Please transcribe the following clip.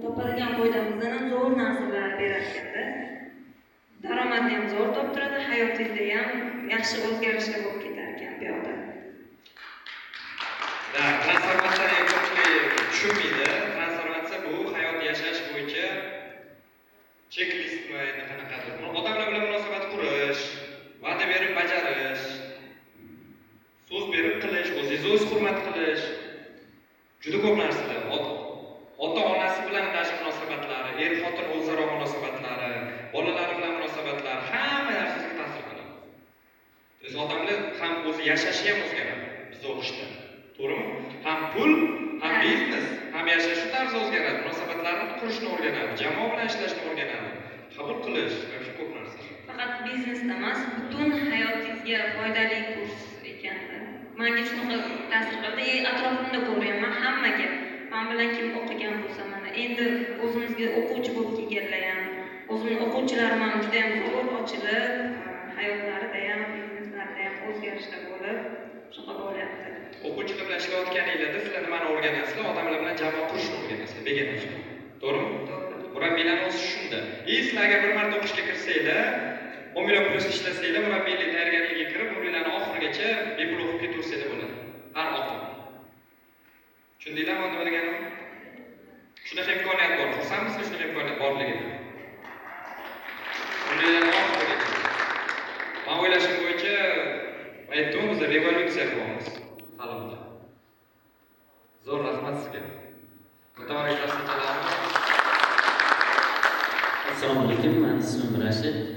topadigan foydamizdan ham zo'r narsalar beradi. Daromadni ham zo'r toptiradi, hayotingizda ham yaxshi o'zgarishlar bo'lib ketar ekan bu yoqda. Transformatsiyani ko'pchilik tushunmaydi. Transformatsiya bu hayot yashash bo'yicha checklistmi, endi qanaqadir. Odamlar bilan munosabat qurish, va'da berib bajarish, so'z berib qilish, o'zingizni o'z hurmat qilish, juda ko'p narsalar. Ota-onasi bilan munosabatlari, er-xotin o'zaro munosabatlari, bolalari bilan munosabatlari hamma narsaga ta'sir qiladi. Biz odamlar ham o'zi yashashi ham o'zgaradi biz o'qishda. To'g'rimi? Ham pul, ham biznes, ham yashash tarzi o'zgaradi, munosabatlarni qurishni o'rganadi, jamoa bilan ishlashni o'rganadi, qabul qilish va shu ko'p narsa. Faqat biznesda emas, butun hayotingizga foydali kurs ekan. Menga shunaqa ta'sir qildi. Atrofimda ko'ryapman hammaga. Men bilan kim o'qigan bo'lsa, mana endi o'zimizga o'quvchi bo'lib kelganlar ham, o'zimning o'quvchilarim ham juda ham zo'r ochilib, hayotlarida ham, bizneslarida ham o'zgarishlar bo'lib, shunaqa bo'lyapti. O'quvchilar bilan ishlayotganingizda sizlar nimani o'rganasizlar? Odamlar bilan jamoa qurishni o'rganasizlar, begonachalik. To'g'rimi? Murabbiylar o'zi shunda. Sizlar agar bir marta o'qishga kirsanglar, 10 million plyus ishlasanglar, murabbiylik tayyorgarligiga kirib, umringlarning oxirigacha bepul o'qib ketaversanglar bo'ladi. Har oqim. Tushundinglarmi nima deganim? Shunaqa imkoniyat bor. Xursandmisizlar shunaqa imkoniyat borligidan? Umringlarning oxirigacha. Men o'ylashim bo'yicha aytdim, biz revolyutsiya qilyapmiz ta'limda. Zo'r rahmat sizga. Assalomu alaykum, men ismim Rashid.